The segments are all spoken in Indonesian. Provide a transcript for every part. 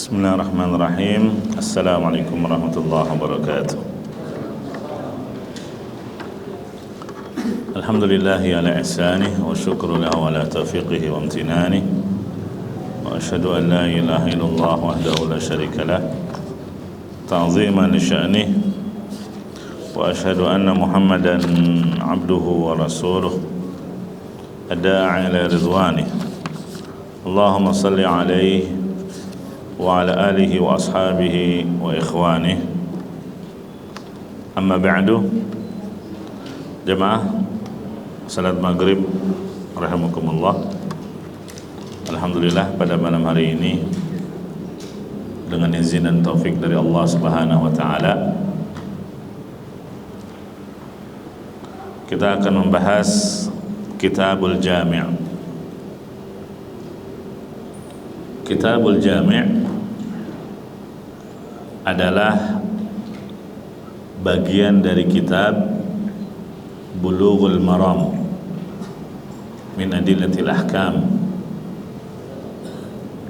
Bismillahirrahmanirrahim. Assalamualaikum warahmatullahi wabarakatuh. Alhamdulillahi ala ihsanih wa syukru lahu ala taufiqihi wa amtinanih. Wa ashhadu an la ilaha illallah wahdahu la syarika lah ta'ziman li sya'nih. Wa ashhadu anna Muhammadan abduhu wa rasuluh ad-da'i ila ridwanih. Allahumma salli alaihi wa ala alihi wa ashabihi wa ikhwanih. Amma ba'du. Jemaah salat maghrib rahimakumullah. Alhamdulillah pada malam hari ini dengan izin dan taufik dari Allah Subhanahu wa taala kita akan membahas Kitabul Jami'. Kitabul Jami' adalah bagian dari kitab Bulughul Maram min Adillatil Ahkam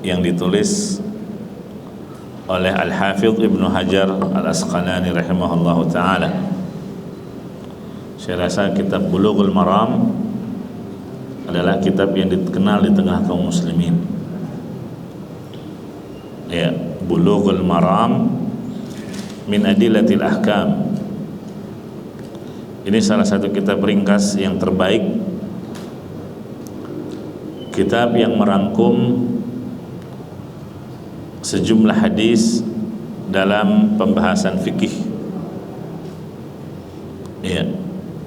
yang ditulis oleh Al-Hafidh Ibnu Hajar Al-Asqalani rahimahullahu ta'ala. Saya rasa kitab Bulughul Maram adalah kitab yang dikenal di tengah kaum muslimin. Ya, Bulughul Maram min Adillatil Ahkam. Ini salah satu kitab ringkas yang terbaik, kitab yang merangkum sejumlah hadis dalam pembahasan fikih. Ya,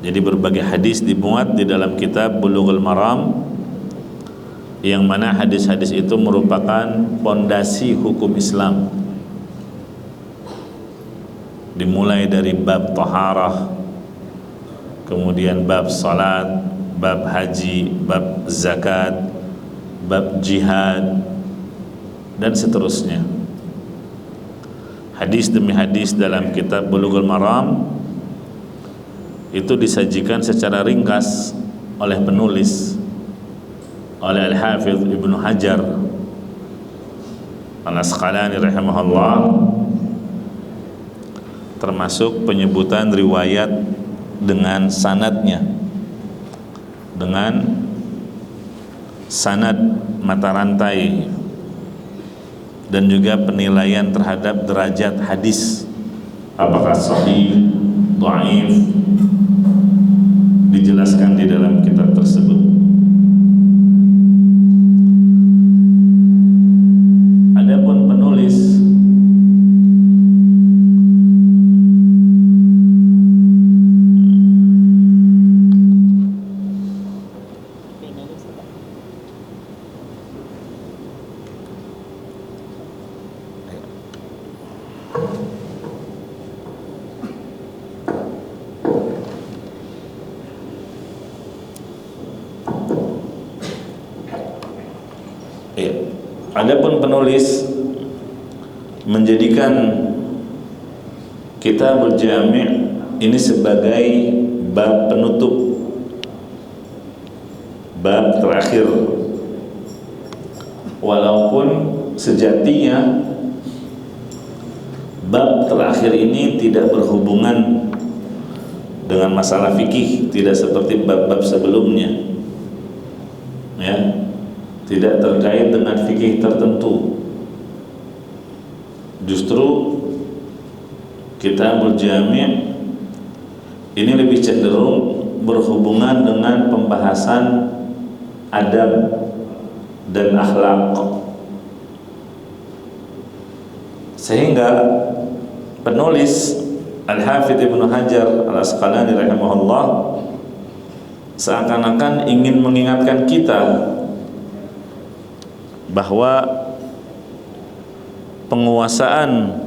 jadi berbagai hadis dimuat di dalam kitab Bulughul Maram, yang mana hadis-hadis itu merupakan pondasi hukum Islam, dimulai dari bab taharah, kemudian bab salat, bab haji, bab zakat, bab jihad, dan seterusnya. Hadis demi hadis dalam kitab Bulughul Maram itu disajikan secara ringkas oleh penulis, oleh Al-Hafidh Ibnu Hajar Al-Asqalani rahimahullah, termasuk penyebutan riwayat dengan sanadnya, dengan sanad mata rantai, dan juga penilaian terhadap derajat hadis, apakah sahih, dhaif, dijelaskan di dalam kitab tersebut. Adapun penulis menjadikan Kitabul Jami' ini sebagai bab penutup, bab terakhir, walaupun sejatinya bab terakhir ini tidak berhubungan dengan masalah fikih, tidak seperti bab-bab sebelumnya, ya, tidak terkait dengan fikih tertentu. Justru Kitabul Jami' ini lebih cenderung berhubungan dengan pembahasan adab dan akhlak, sehingga penulis Al-Hafidh Ibnu Hajar Al-Asqalani rahimahullah seakan-akan ingin mengingatkan kita bahwa penguasaan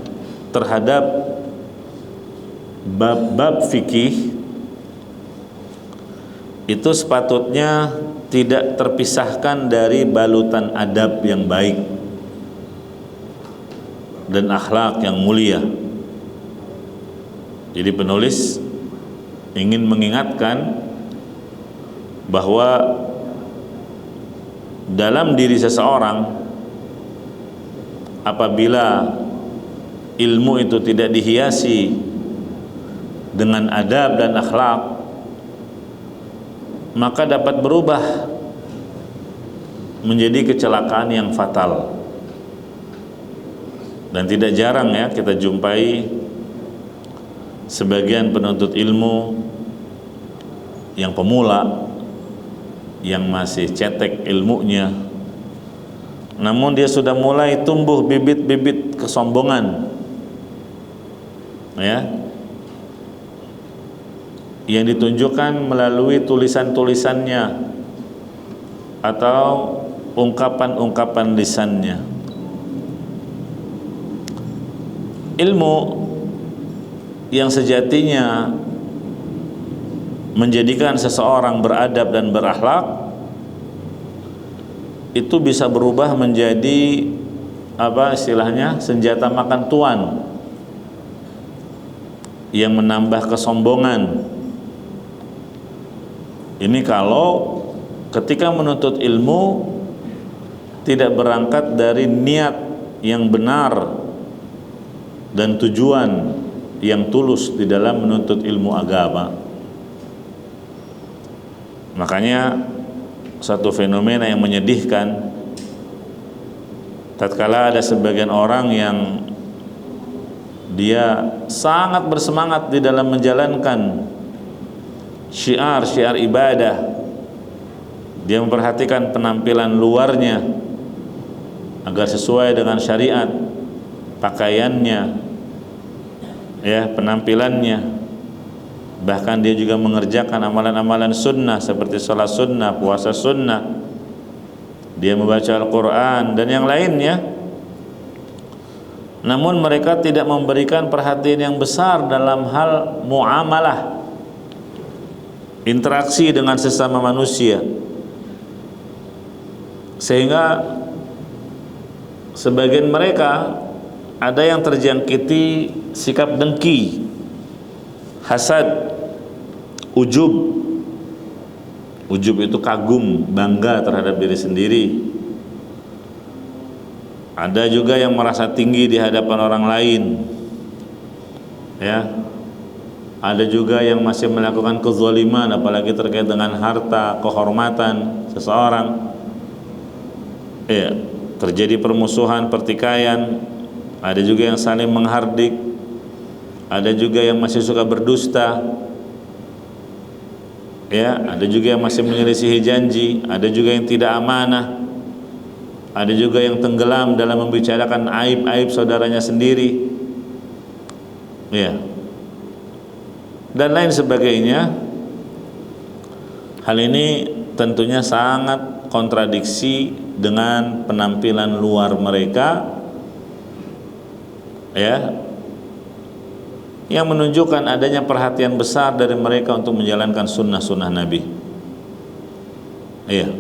terhadap bab-bab fikih itu sepatutnya tidak terpisahkan dari balutan adab yang baik dan akhlak yang mulia. Jadi penulis ingin mengingatkan bahwa dalam diri seseorang apabila ilmu itu tidak dihiasi dengan adab dan akhlak, maka dapat berubah menjadi kecelakaan yang fatal. Dan tidak jarang ya kita jumpai sebagian penuntut ilmu yang pemula, yang masih cetek ilmunya, namun dia sudah mulai tumbuh bibit-bibit kesombongan, ya, yang ditunjukkan melalui tulisan-tulisannya atau ungkapan-ungkapan lisannya. Ilmu yang sejatinya menjadikan seseorang beradab dan berakhlak itu bisa berubah menjadi apa istilahnya, senjata makan tuan yang menambah kesombongan. Ini kalau ketika menuntut ilmu tidak berangkat dari niat yang benar dan tujuan yang tulus di dalam menuntut ilmu agama. Makanya satu fenomena yang menyedihkan tatkala ada sebagian orang yang dia sangat bersemangat di dalam menjalankan syiar-syiar ibadah. Dia memperhatikan penampilan luarnya agar sesuai dengan syariat, pakaiannya, ya, penampilannya. Bahkan dia juga mengerjakan amalan-amalan sunnah seperti sholat sunnah, puasa sunnah, dia membaca Al-Quran dan yang lainnya. Namun mereka tidak memberikan perhatian yang besar dalam hal muamalah, interaksi dengan sesama manusia, sehingga sebagian mereka ada yang terjangkiti sikap dengki, hasad, ujub. Ujub itu kagum, bangga terhadap diri sendiri. Ada juga yang merasa tinggi di hadapan orang lain, ya. Ada juga yang masih melakukan kezaliman, apalagi terkait dengan harta, kehormatan seseorang. Ya, terjadi permusuhan, pertikaian. Ada juga yang saling menghardik. Ada juga yang masih suka berdusta. Ya, ada juga yang masih menyelisihi janji, ada juga yang tidak amanah. Ada juga yang tenggelam dalam membicarakan aib-aib saudaranya sendiri. Ya. Dan lain sebagainya. Hal ini tentunya sangat kontradiksi dengan penampilan luar mereka, ya, yang menunjukkan adanya perhatian besar dari mereka untuk menjalankan sunnah-sunnah Nabi. Iya.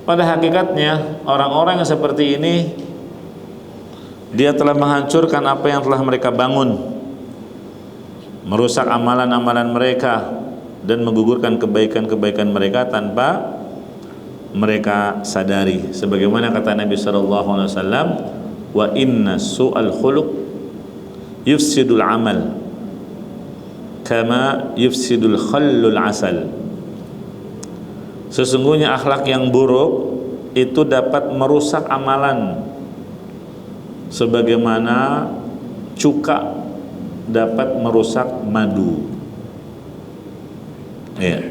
Pada hakikatnya orang-orang yang seperti ini, dia telah menghancurkan apa yang telah mereka bangun, merusak amalan-amalan mereka dan menggugurkan kebaikan-kebaikan mereka tanpa mereka sadari. Sebagaimana kata Nabi SAW, wa inna su'al khuluq yufsidul amal kama yufsidul khallul asal. Sesungguhnya akhlak yang buruk itu dapat merusak amalan sebagaimana cuka dapat merusak madu. Ya.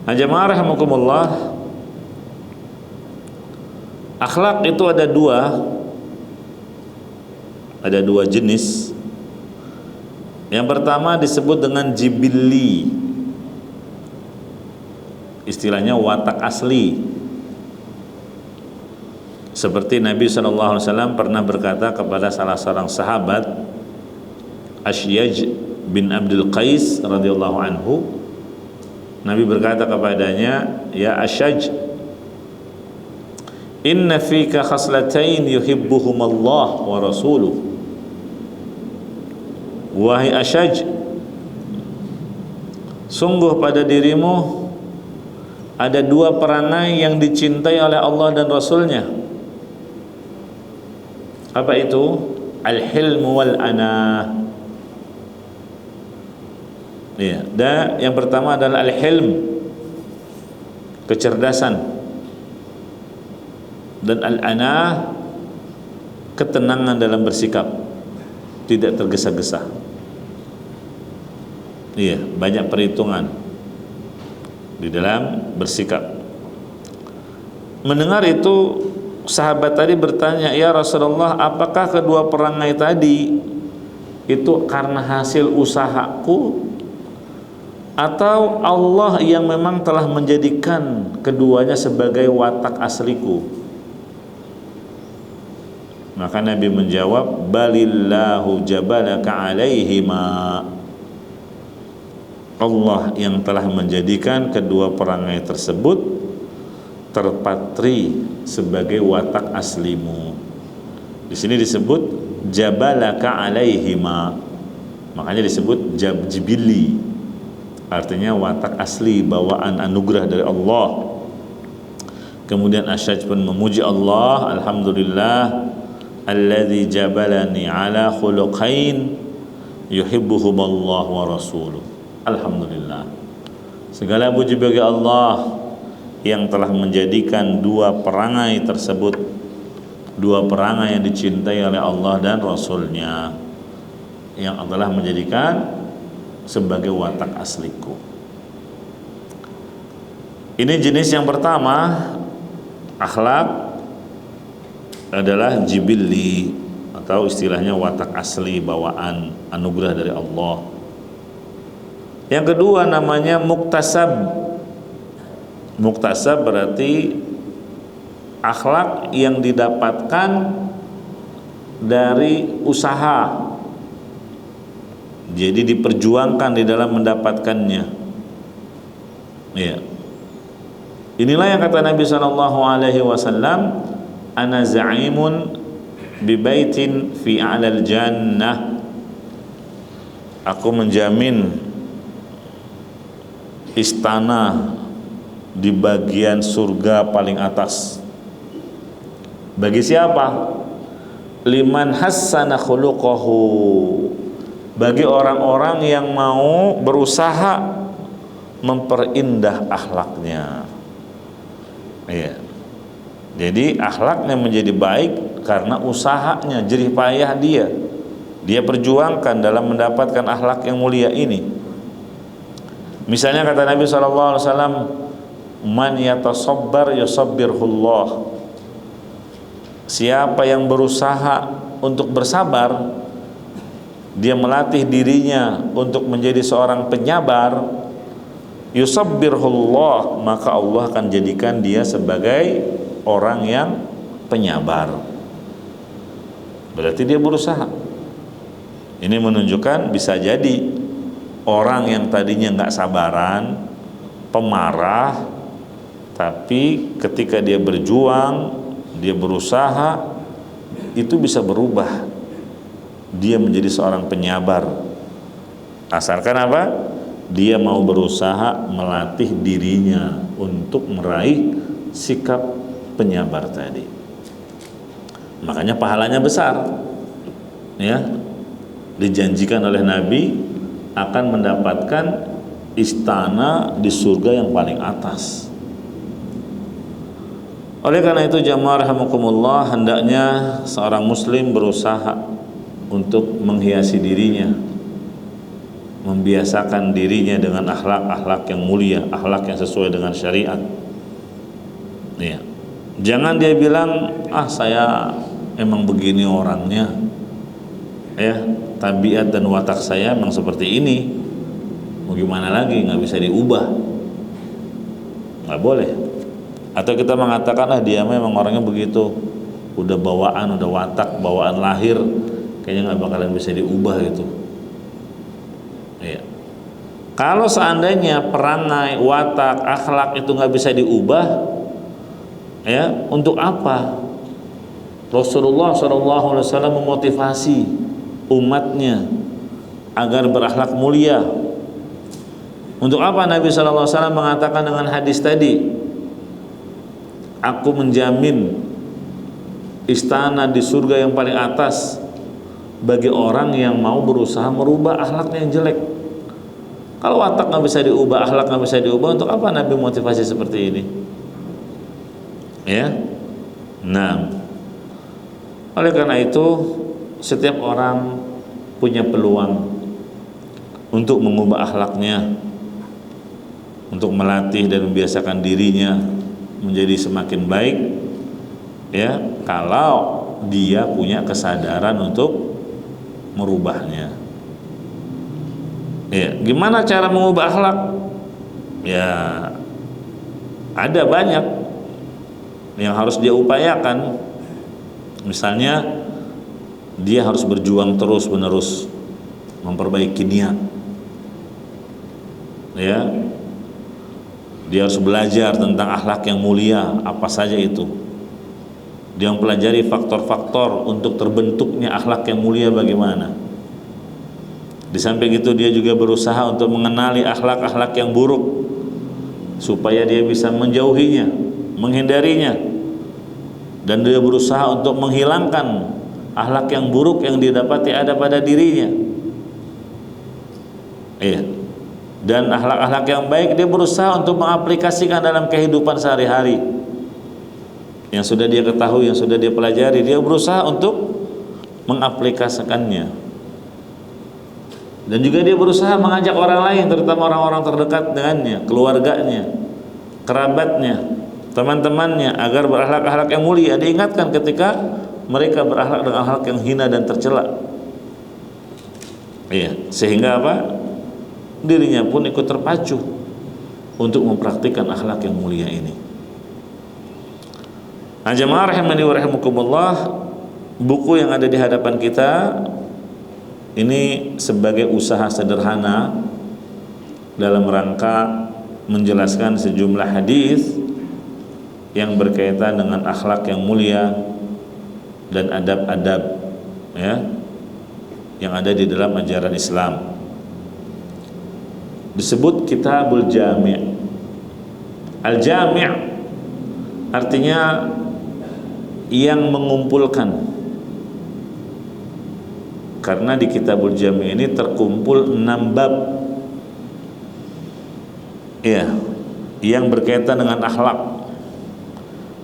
Jamaah rahimakumullah, akhlak itu ada dua jenis. Yang pertama disebut dengan jibilli, istilahnya watak asli. Seperti Nabi SAW pernah berkata kepada salah seorang sahabat, Ashyaj bin Abdul Qais radhiyallahu anhu, Nabi berkata kepadanya, ya Ashyaj, inna fika khaslatain yuhibbuhumallah wa rasuluh. Wahai Ashyaj, sungguh pada dirimu ada dua perangai yang dicintai oleh Allah dan Rasulnya. Apa itu? Al-hilmu wal anah. Ya, dan yang pertama adalah al-hilm, kecerdasan, dan al-anah, ketenangan dalam bersikap, tidak tergesa-gesa. Iya, banyak perhitungan di dalam bersikap. Mendengar itu, sahabat tadi bertanya, "Ya Rasulullah, apakah kedua perangai tadi itu karena hasil usahaku, atau Allah yang memang telah menjadikan keduanya sebagai watak asliku?" Maka Nabi menjawab, "Balillahu jabalaka alaihima." Allah yang telah menjadikan kedua perangai tersebut terpatri sebagai watak aslimu. Di sini disebut jabalaka alaihima, makanya disebut jibili, artinya watak asli, bawaan anugerah dari Allah. Kemudian Asy'aj pun memuji Allah, alhamdulillah alladzi jabalani ala khuluqain yuhibbuhumallahu wa rasuluh. Alhamdulillah, segala puji bagi Allah yang telah menjadikan dua perangai tersebut, dua perangai yang dicintai oleh Allah dan Rasulnya, yang telah menjadikan sebagai watak asliku. Ini jenis yang pertama, akhlak adalah jibilli, atau istilahnya watak asli, bawaan anugerah dari Allah. Yang kedua namanya muktasab. Muktasab berarti akhlak yang didapatkan dari usaha, jadi diperjuangkan di dalam mendapatkannya. Ya. Inilah yang kata Nabi SAW, "Ana za'imun bi baitin fi a'lal jannah." Aku menjamin istana di bagian surga paling atas. Bagi siapa? Liman hassana khuluquhu, bagi orang-orang yang mau berusaha memperindah akhlaknya. Iya. Jadi akhlaknya menjadi baik karena usahanya, jerih payah dia perjuangkan dalam mendapatkan akhlak yang mulia ini. Misalnya kata Nabi SAW, "Man yatasabbar yusabbirhullah." Siapa yang berusaha untuk bersabar, dia melatih dirinya untuk menjadi seorang penyabar, yusabbirhullah, maka Allah akan jadikan dia sebagai orang yang penyabar. Berarti dia berusaha. Ini menunjukkan bisa jadi orang yang tadinya nggak sabaran, pemarah, tapi ketika dia berjuang, dia berusaha, itu bisa berubah. Dia menjadi seorang penyabar. Asalkan apa? Dia mau berusaha melatih dirinya untuk meraih sikap penyabar tadi. Makanya pahalanya besar. Ya. Dijanjikan oleh Nabi akan mendapatkan istana di surga yang paling atas. Oleh karena itu jamaah rahimakumullah, hendaknya seorang muslim berusaha untuk menghiasi dirinya, membiasakan dirinya dengan akhlak-akhlak yang mulia, akhlak yang sesuai dengan syariat. Ya. Jangan dia bilang, saya emang begini orangnya, ya, tabiat dan watak saya memang seperti ini, mau gimana lagi, nggak bisa diubah, nggak boleh. Atau kita mengatakan, dia memang orangnya begitu, udah bawaan, udah watak, bawaan lahir, kayaknya nggak bakalan bisa diubah gitu. Ya. Kalau seandainya perangai, watak, akhlak itu nggak bisa diubah, ya, untuk apa Rasulullah SAW memotivasi umatnya agar berakhlak mulia? Untuk apa Nabi SAW mengatakan dengan hadis tadi, aku menjamin istana di surga yang paling atas bagi orang yang mau berusaha merubah akhlaknya yang jelek. Kalau watak nggak bisa diubah, akhlak nggak bisa diubah, untuk apa Nabi motivasi seperti ini? Ya, nah, oleh karena itu setiap orang punya peluang untuk mengubah akhlaknya, untuk melatih dan membiasakan dirinya menjadi semakin baik, ya, kalau dia punya kesadaran untuk merubahnya. Ya, gimana cara mengubah akhlak? Ya, ada banyak yang harus dia upayakan. Misalnya, dia harus berjuang terus-menerus memperbaiki niat. Ya, dia harus belajar tentang akhlak yang mulia, apa saja itu. Dia mempelajari faktor-faktor untuk terbentuknya akhlak yang mulia bagaimana. Di samping itu dia juga berusaha untuk mengenali akhlak-akhlak yang buruk supaya dia bisa menjauhinya, menghindarinya. Dan dia berusaha untuk menghilangkan akhlak yang buruk yang didapati ada pada dirinya. Iya. Dan akhlak-akhlak yang baik dia berusaha untuk mengaplikasikan dalam kehidupan sehari-hari. Yang sudah dia ketahui, yang sudah dia pelajari, dia berusaha untuk mengaplikasikannya. Dan juga dia berusaha mengajak orang lain, terutama orang-orang terdekat dengannya, keluarganya, kerabatnya, teman-temannya, agar berakhlak-akhlak yang mulia. Diingatkan ketika mereka berakhlak dengan akhlak yang hina dan tercela. Iya, sehingga apa? Dirinya pun ikut terpacu untuk mempraktikkan akhlak yang mulia ini. Nah, jemaah rahimani wa rahimakumullah, buku yang ada di hadapan kita ini sebagai usaha sederhana dalam rangka menjelaskan sejumlah hadis yang berkaitan dengan akhlak yang mulia dan adab-adab, ya, yang ada di dalam ajaran Islam. Disebut Kitabul Jami'. Al-Jami' artinya yang mengumpulkan. Karena di Kitabul Jami' ini terkumpul 6 bab, ya, yang berkaitan dengan akhlak.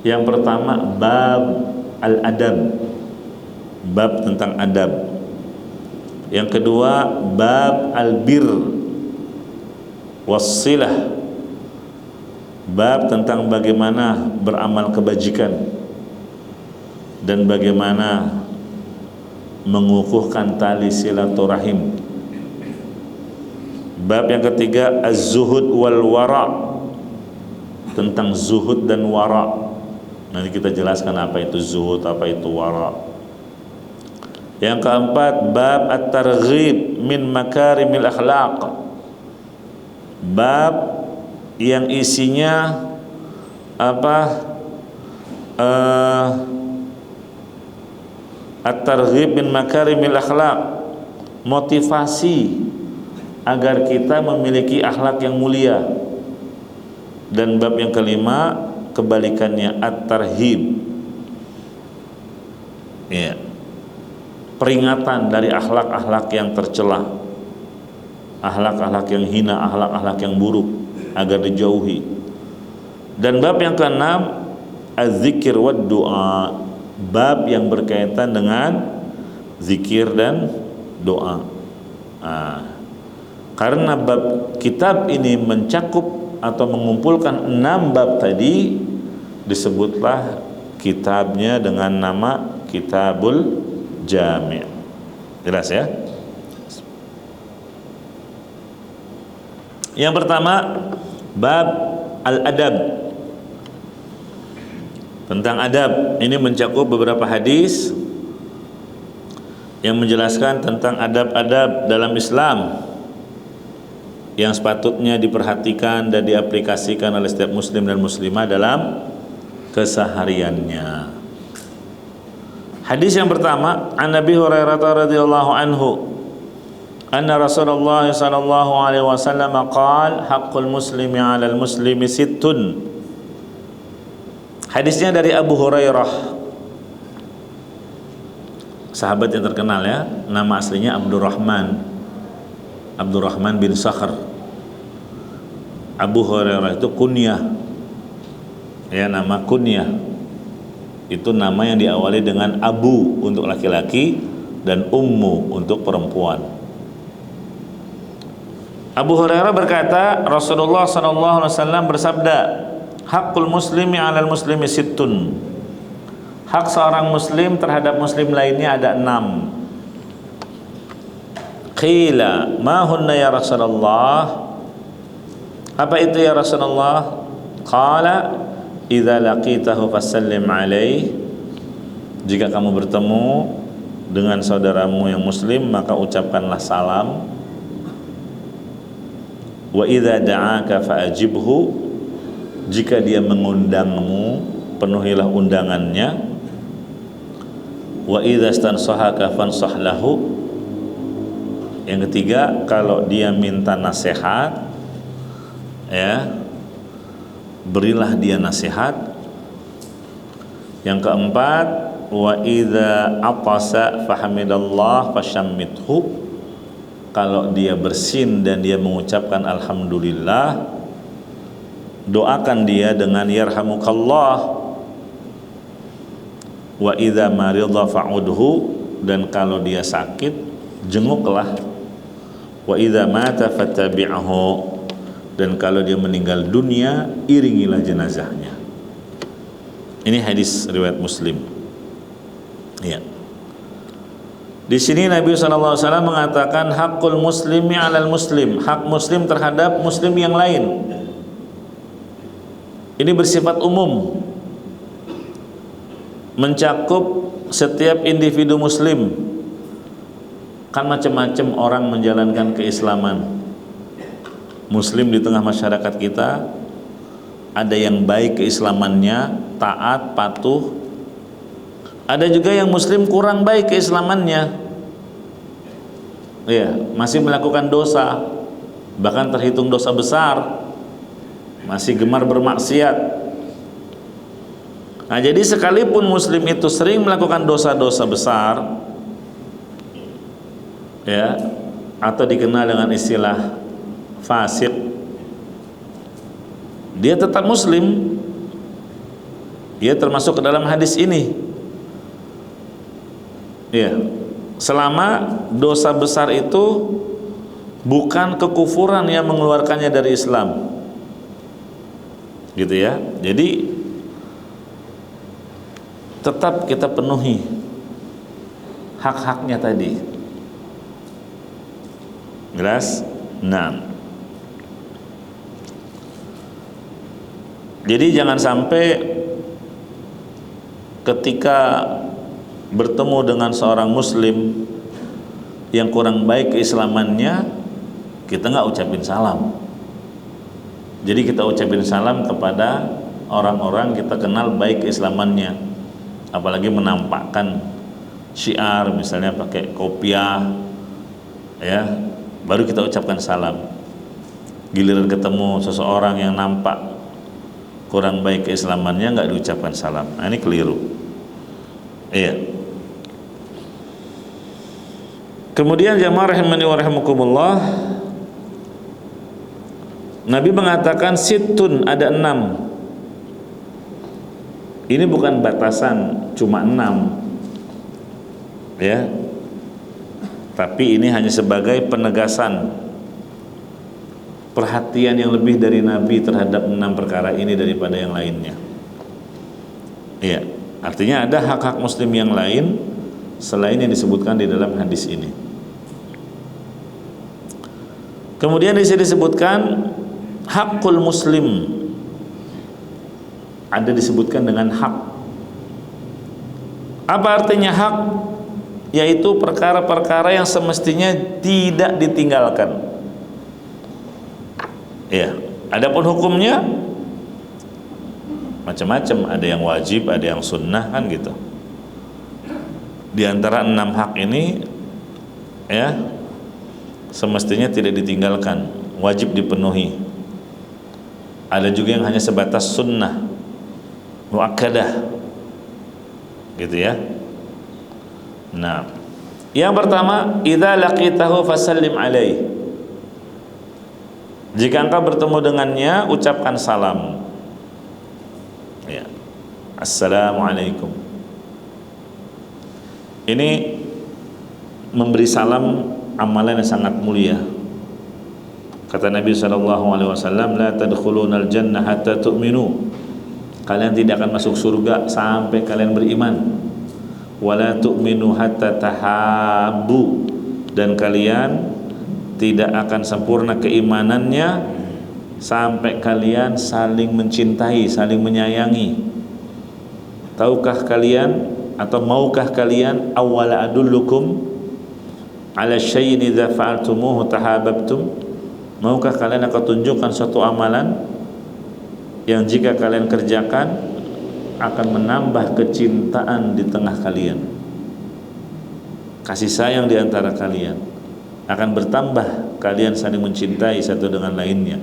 Yang pertama bab al-adab, bab tentang adab. Yang kedua bab al-bir wassilah, bab tentang bagaimana beramal kebajikan dan bagaimana mengukuhkan tali silaturahim. Bab yang ketiga az-zuhud wal wara, tentang zuhud dan wara. Nanti kita jelaskan apa itu zuhud, apa itu wara. Yang keempat bab at-targhib min makarimil akhlaq, bab yang isinya apa? At-targhib min makarimil akhlaq, motivasi agar kita memiliki akhlak yang mulia. Dan bab yang kelima kebalikannya at-tarhib, ya, peringatan dari akhlak-akhlak yang tercela, akhlak-akhlak yang hina, akhlak-akhlak yang buruk agar dijauhi. Dan bab yang keenam az-zikir wad du'a, bab yang berkaitan dengan zikir dan doa. Nah, karena bab kitab ini mencakup atau mengumpulkan 6 bab tadi, disebutlah kitabnya dengan nama Kitabul Jami'. Jelas ya? Yang pertama bab al-adab, tentang adab. Ini mencakup beberapa hadis yang menjelaskan tentang adab-adab dalam Islam yang sepatutnya diperhatikan dan diaplikasikan oleh setiap muslim dan muslimah dalam kesehariannya. Hadis yang pertama, an Nabi Hurairah radhiyallahu anhu, anna Rasulullah sallallahu alaihi wasallam qala haqqul muslimi 'alal muslimi sittun. Hadisnya dari Abu Hurairah sahabat yang terkenal ya, nama aslinya Abdurrahman bin Sakhr. Abu Hurairah itu kunyah, ya, nama kunyah itu nama yang diawali dengan Abu untuk laki-laki dan Ummu untuk perempuan. Abu Hurairah berkata, Rasulullah SAW bersabda, hakul muslimi 'alal muslimi sittun. Hak seorang muslim terhadap muslim lainnya ada 6. Qila ma hunna ya Rasulullah? Apa itu ya Rasulullah? Qala idza laqitahu fasallim alaih. Jika kamu bertemu dengan saudaramu yang muslim, maka ucapkanlah salam. Wa idza da'aka fa'ajibhu. Jika dia mengundangmu, penuhilah undangannya. Wa idza stansahaka fansah lahu. Yang ketiga, kalau dia minta nasihat, ya, berilah dia nasihat. Yang keempat, wa idza atasa fahamidallah fashammithu. Kalau dia bersin dan dia mengucapkan alhamdulillah, doakan dia dengan yarhamukallah. Wa idza maridha fa'udhu. Dan kalau dia sakit, jenguklah. Wa idza mata fattabi'hu. Dan kalau dia meninggal dunia, iringilah jenazahnya. Ini hadis riwayat Muslim. Ya. Di sini Nabi SAW mengatakan hakul muslimi 'alal muslim, hak muslim terhadap muslim yang lain. Ini bersifat umum, mencakup setiap individu muslim. Kan macam-macam orang menjalankan keislaman. Muslim di tengah masyarakat kita ada yang baik keislamannya, taat, patuh. Ada juga yang muslim kurang baik keislamannya, ya, masih melakukan dosa, bahkan terhitung dosa besar, masih gemar bermaksiat. Nah, jadi sekalipun muslim itu sering melakukan dosa-dosa besar, ya, atau dikenal dengan istilah fasik, dia tetap muslim. Dia termasuk ke dalam hadis ini. Ya, selama dosa besar itu bukan kekufuran yang mengeluarkannya dari Islam, gitu ya. Jadi tetap kita penuhi hak-haknya tadi. Jelas? Nah, jadi jangan sampai ketika bertemu dengan seorang muslim yang kurang baik keislamannya, kita nggak ucapin salam. Jadi kita ucapin salam kepada orang-orang kita kenal baik keislamannya, apalagi menampakkan syiar, misalnya pakai kopiah, ya, baru kita ucapkan salam. Giliran ketemu seseorang yang nampak kurang baik keislamannya, nggak diucapkan salam. Nah, ini keliru. Iya. Kemudian jamaah rahimani wa rahimakumullah, Nabi mengatakan sittun, ada 6. Ini bukan batasan cuma 6, ya, tapi ini hanya sebagai penegasan perhatian yang lebih dari Nabi terhadap 6 perkara ini daripada yang lainnya. Iya, artinya ada hak-hak muslim yang lain selain yang disebutkan di dalam hadis ini. Kemudian di sini disebutkan hakul muslim, ada disebutkan dengan hak. Apa artinya hak? Yaitu perkara-perkara yang semestinya tidak ditinggalkan. Ya, adapun hukumnya macam-macam, ada yang wajib, ada yang sunnah, kan gitu. Di antara 6 hak ini, ya, semestinya tidak ditinggalkan, wajib dipenuhi. Ada juga yang hanya sebatas sunnah muakkadah, gitu ya. Nah, Yang pertama, idza laqitahu fasallim alaihi. Jika engkau bertemu dengannya, ucapkan salam. Ya. Assalamualaikum. Ini memberi salam amalan yang sangat mulia. Kata Nabi SAW, la tadkhulunal jannah hatta tu'minu. Kalian tidak akan masuk surga sampai kalian beriman. Wala tu'minu hatta tahabbu. Dan kalian tidak akan sempurna keimanannya sampai kalian saling mencintai, saling menyayangi. Tahukah kalian atau maukah kalian awwala adullukum ala syai'in idza fa'altumuhu tahabbtum? Maukah kalian aku tunjukkan suatu amalan yang jika kalian kerjakan akan menambah kecintaan di tengah kalian, kasih sayang di antara kalian akan bertambah, kalian saling mencintai satu dengan lainnya.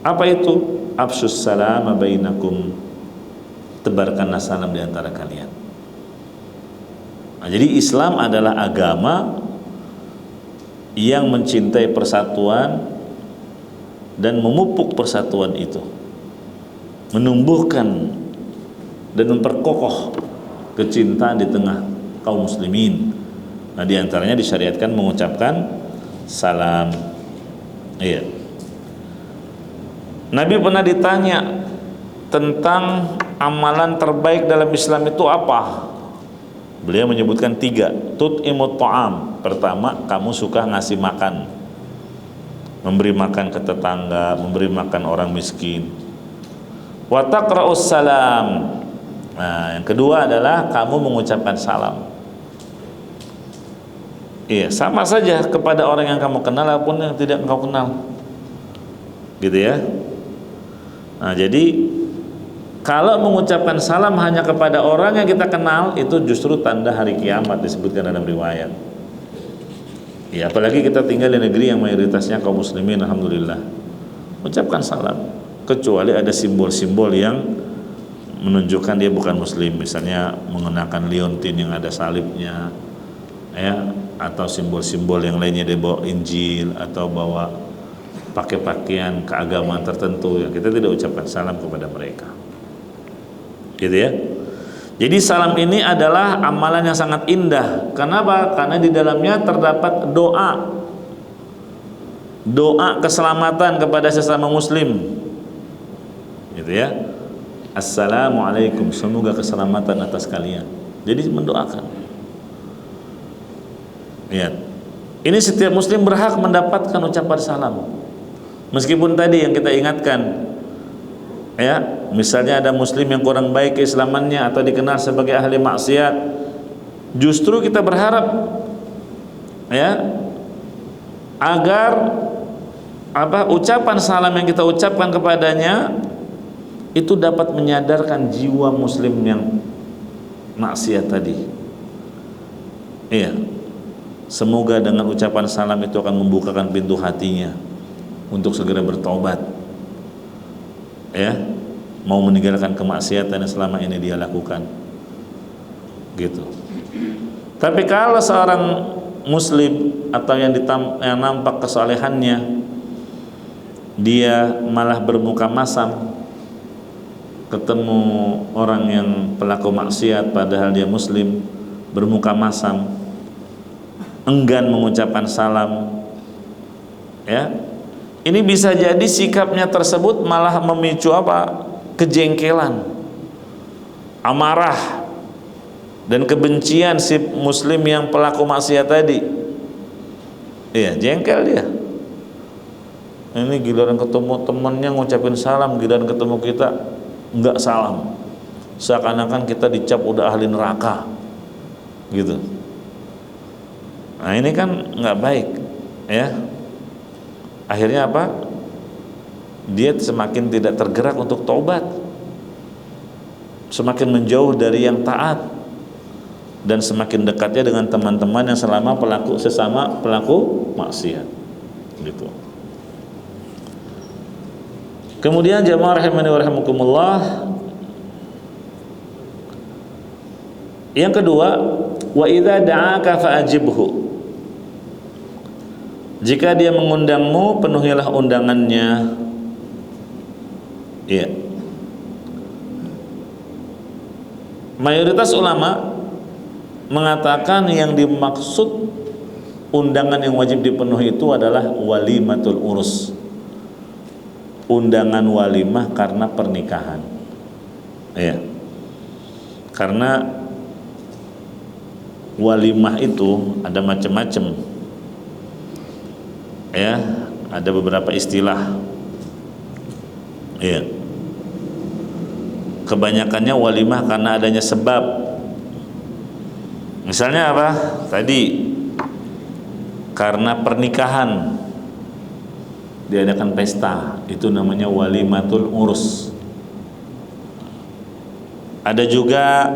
Apa itu? Afsus salam bainakum, tebarkanlah salam di antara kalian. Nah, jadi Islam adalah agama yang mencintai persatuan dan memupuk persatuan itu, menumbuhkan dan memperkokoh kecintaan di tengah kaum muslimin. Nah, di antaranya disyariatkan mengucapkan salam. Iya. Nabi pernah ditanya tentang amalan terbaik dalam Islam itu apa? Beliau menyebutkan 3. Tut'imut ta'am. Pertama, kamu suka ngasih makan, memberi makan ke tetangga, memberi makan orang miskin. Wa taqra'us salam. Nah, yang kedua adalah kamu mengucapkan salam. Iya, sama saja kepada orang yang kamu kenal ataupun yang tidak engkau kenal. Gitu ya. Nah, jadi kalau mengucapkan salam hanya kepada orang yang kita kenal, itu justru tanda hari kiamat, disebutkan dalam riwayat. Ya, apalagi kita tinggal di negeri yang mayoritasnya kaum muslimin, alhamdulillah. Ucapkan salam, kecuali ada simbol-simbol yang menunjukkan dia bukan muslim, misalnya mengenakan liontin yang ada salibnya, ya, atau simbol-simbol yang lainnya, dia bawa Injil atau bawa pakai pakaian keagamaan tertentu, ya kita tidak ucapkan salam kepada mereka. Gitu ya. Jadi salam ini adalah amalan yang sangat indah. Kenapa? Karena di dalamnya terdapat doa keselamatan kepada sesama muslim. Gitu ya. Assalamualaikum, semoga keselamatan atas kalian. Jadi mendoakan. Lihat. Ini setiap muslim berhak mendapatkan ucapan salam. Meskipun tadi yang kita ingatkan, ya, misalnya ada muslim yang kurang baik keislamannya atau dikenal sebagai ahli maksiat, justru kita berharap, ya, agar ucapan salam yang kita ucapkan kepadanya itu dapat menyadarkan jiwa muslim yang maksiat tadi. Iya. Semoga dengan ucapan salam itu akan membukakan pintu hatinya untuk segera bertobat, ya, mau meninggalkan kemaksiatan yang selama ini dia lakukan, gitu. Tapi kalau seorang muslim atau yang nampak kesalehannya, dia malah bermuka masam ketemu orang yang pelaku maksiat padahal dia muslim, bermuka masam, enggan mengucapkan salam, ya, ini bisa jadi sikapnya tersebut malah memicu kejengkelan, amarah dan kebencian si muslim yang pelaku maksiat tadi. Iya, jengkel dia. Ini giliran ketemu temannya ngucapin salam, giliran ketemu kita enggak salam, seakan-akan kita dicap udah ahli neraka, gitu. Nah, ini kan nggak baik, ya. Akhirnya apa? Dia semakin tidak tergerak untuk taubat, semakin menjauh dari yang taat, dan semakin dekatnya dengan teman-teman yang sesama pelaku maksiat, gitu. Kemudian jamaah rahimani wa rahimakumullah, yang kedua, Wa idza da'aka fa'ajibhu. Jika dia mengundangmu, penuhilah undangannya. Iya. Mayoritas ulama mengatakan yang dimaksud undangan yang wajib dipenuhi itu adalah walimatul urus. Undangan walimah karena pernikahan. Iya. Karena walimah itu ada macam-macam. Ya, ada beberapa istilah. Iya. Kebanyakannya walimah karena adanya sebab. Misalnya apa? Tadi karena pernikahan diadakan pesta, itu namanya walimatul urus. Ada juga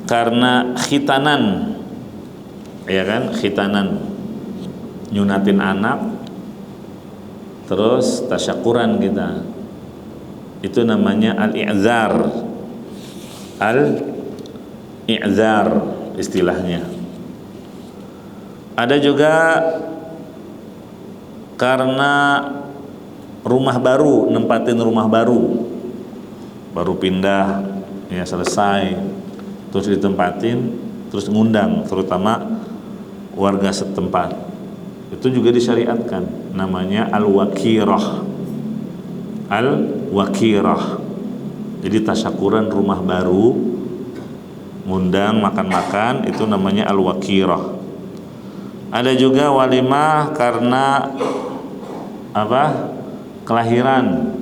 karena khitanan, ya kan, khitanan, nyunatin anak, terus tasyakuran kita, itu namanya al-i'zar. Al-i'zar istilahnya. Ada juga karena rumah baru, nempatin rumah baru pindah, ya selesai, terus ditempatin, terus ngundang, terutama warga setempat. Itu juga disyariatkan, namanya al-wakirah. Al-wakirah. Jadi tasyakuran rumah baru, ngundang makan-makan, itu namanya al-wakirah. Ada juga walimah karena apa? Kelahiran.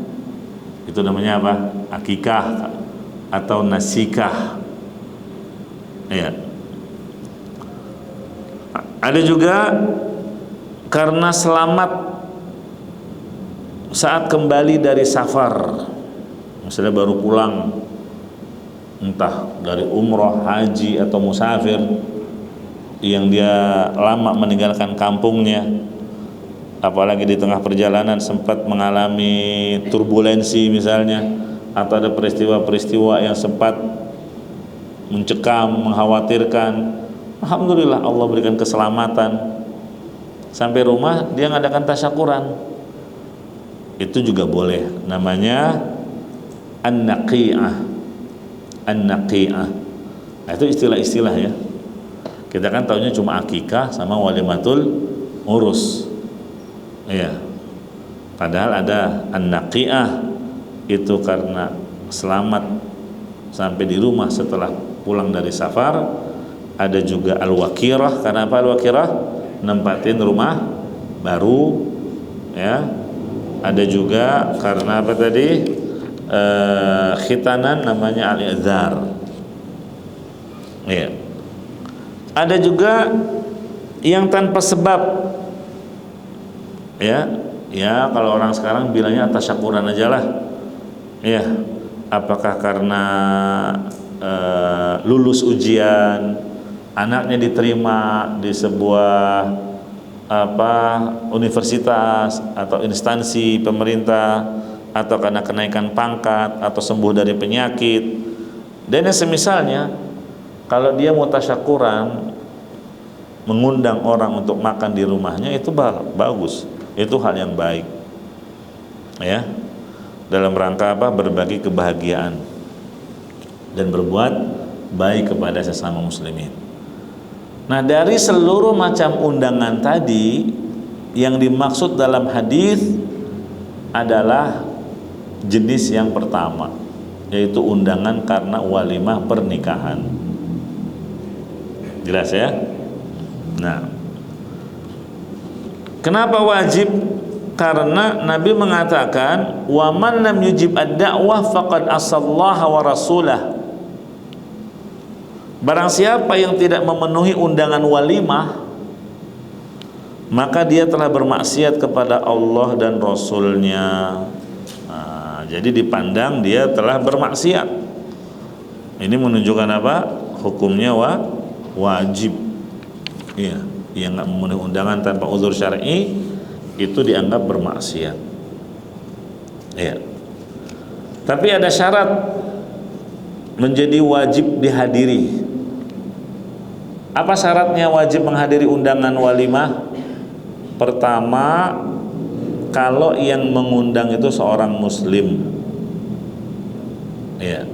Itu namanya apa? Akikah atau nasikah. Ya. Ada juga karena selamat saat kembali dari safar. Misalnya baru pulang, entah dari umroh, haji atau musafir, yang dia lama meninggalkan kampungnya, apalagi di tengah perjalanan sempat mengalami turbulensi misalnya, atau ada peristiwa-peristiwa yang sempat mencekam, mengkhawatirkan. Alhamdulillah Allah berikan keselamatan, sampai rumah dia ngadakan tasyakuran, itu juga boleh, namanya an-naqi'ah. An-naqi'ah, nah, itu istilah-istilah ya. Kita kan tahunya cuma akikah sama walimatul urus. Iya. Padahal ada an-naqi'ah, itu karena selamat sampai di rumah setelah pulang dari safar. Ada juga al-wakirah, karena apa al-wakirah? Nempatin rumah baru, ya. Ada juga karena apa tadi? Khitanan, namanya al-i'zar. Iya. Ada juga yang tanpa sebab, ya kalau orang sekarang bilangnya tasyakuran aja lah, ya. Apakah karena lulus ujian, anaknya diterima di sebuah universitas atau instansi pemerintah, atau karena kenaikan pangkat, atau sembuh dari penyakit, dan yang semisalnya. Kalau dia mau tasyakuran, mengundang orang untuk makan di rumahnya, itu bagus, itu hal yang baik, ya, dalam rangka apa? Berbagi kebahagiaan dan berbuat baik kepada sesama muslimin. Nah, dari seluruh macam undangan tadi, yang dimaksud dalam hadis adalah jenis yang pertama, yaitu undangan karena walimah pernikahan. Jelas ya? Nah, kenapa wajib? Karena Nabi mengatakan, wa man lam yujib ad-da'wah faqad asallaha wa rasulah. Barang siapa yang tidak memenuhi undangan walimah, maka dia telah bermaksiat kepada Allah dan Rasulnya. Nah, jadi dipandang dia telah bermaksiat. Ini menunjukkan apa? Hukumnya wajib. Iya, yang nggak memenuhi undangan tanpa uzur syar'i itu dianggap bermaksiat. Iya. Tapi ada syarat menjadi wajib dihadiri. Apa syaratnya wajib menghadiri undangan walimah? Pertama, kalau yang mengundang itu seorang muslim. Ya.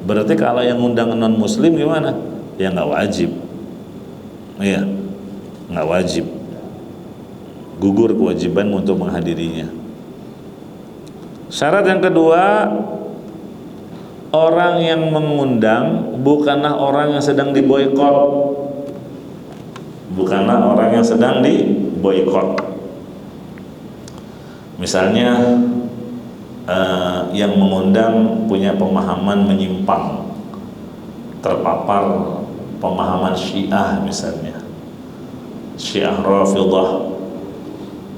Berarti kalau yang ngundang non muslim gimana? Ya nggak wajib. Ya, nggak wajib. Gugur kewajiban untuk menghadirinya. Syarat yang kedua, orang yang mengundang bukanlah orang yang sedang diboikot. Bukanlah orang yang sedang diboikot. Misalnya yang mengundang punya pemahaman menyimpang, terpapar pemahaman Syiah misalnya, Syiah Rafidhah,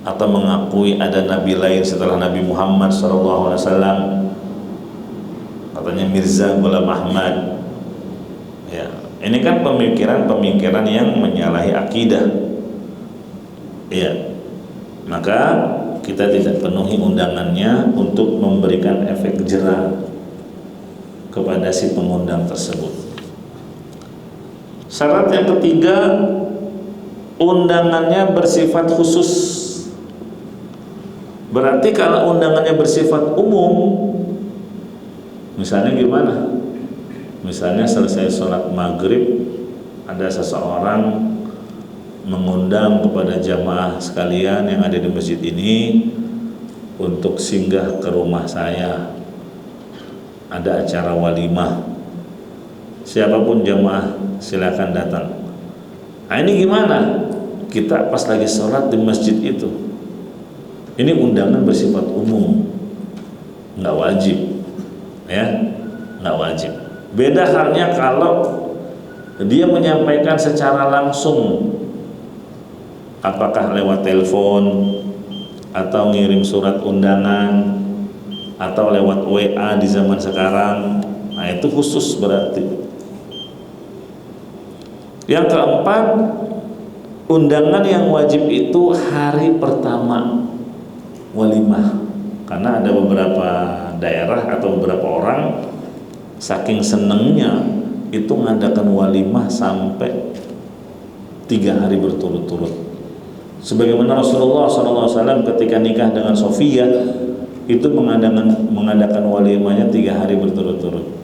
atau mengakui ada nabi lain setelah Nabi Muhammad SAW, katanya Mirza Ghulam Ahmad. Ya, ini kan pemikiran-pemikiran yang menyalahi akidah. Ya, maka kita tidak penuhi undangannya untuk memberikan efek jera kepada si pengundang tersebut. Syarat yang ketiga, undangannya bersifat khusus. Berarti kalau undangannya bersifat umum, misalnya gimana? Misalnya selesai sholat maghrib, ada seseorang mengundang kepada jamaah sekalian yang ada di masjid ini untuk singgah ke rumah saya, ada acara walimah, siapapun jamaah silakan datang. Nah, ini gimana? Kita pas lagi sholat di masjid itu, ini undangan bersifat umum, nggak wajib, ya, nggak wajib. Beda halnya kalau dia menyampaikan secara langsung, apakah lewat telepon atau ngirim surat undangan atau lewat WA di zaman sekarang. Nah, itu khusus berarti. Yang keempat, undangan yang wajib itu hari pertama walimah. Karena ada beberapa daerah atau beberapa orang saking senengnya itu mengadakan walimah sampai 3 hari berturut-turut. Sebagaimana Rasulullah SAW ketika nikah dengan Sofia itu mengadakan walimahnya 3 hari berturut-turut.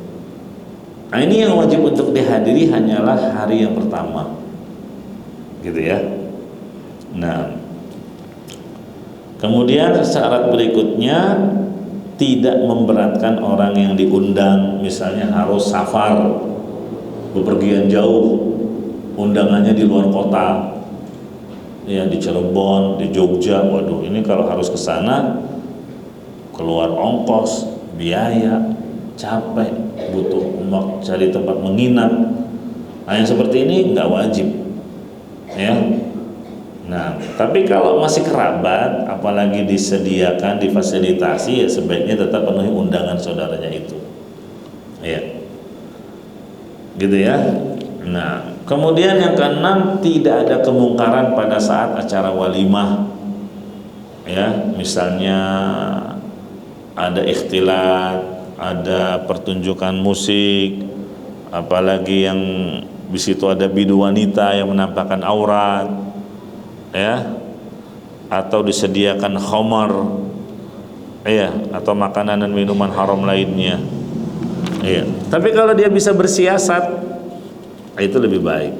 Nah, ini yang wajib untuk dihadiri hanyalah hari yang pertama, gitu ya. Nah, kemudian syarat berikutnya tidak memberatkan orang yang diundang, misalnya harus safar, bepergian jauh, undangannya di luar kota, ya di Cirebon, di Jogja. Waduh, ini kalau harus ke sana keluar ongkos, biaya, capek, butuh cari tempat menginap. Nah, yang seperti ini nggak wajib, ya. Nah, tapi kalau masih kerabat, apalagi disediakan, difasilitasi, ya sebaiknya tetap penuhi undangan saudaranya itu, ya, gitu ya. Nah, kemudian yang keenam, tidak ada kemungkaran pada saat acara walimah, ya. Misalnya ada ikhtilat, ada pertunjukan musik, apalagi yang di situ ada bidu wanita yang menampakkan aurat, ya, atau disediakan khamar, ya, atau makanan dan minuman haram lainnya, ya. Tapi kalau dia bisa bersiasat, itu lebih baik,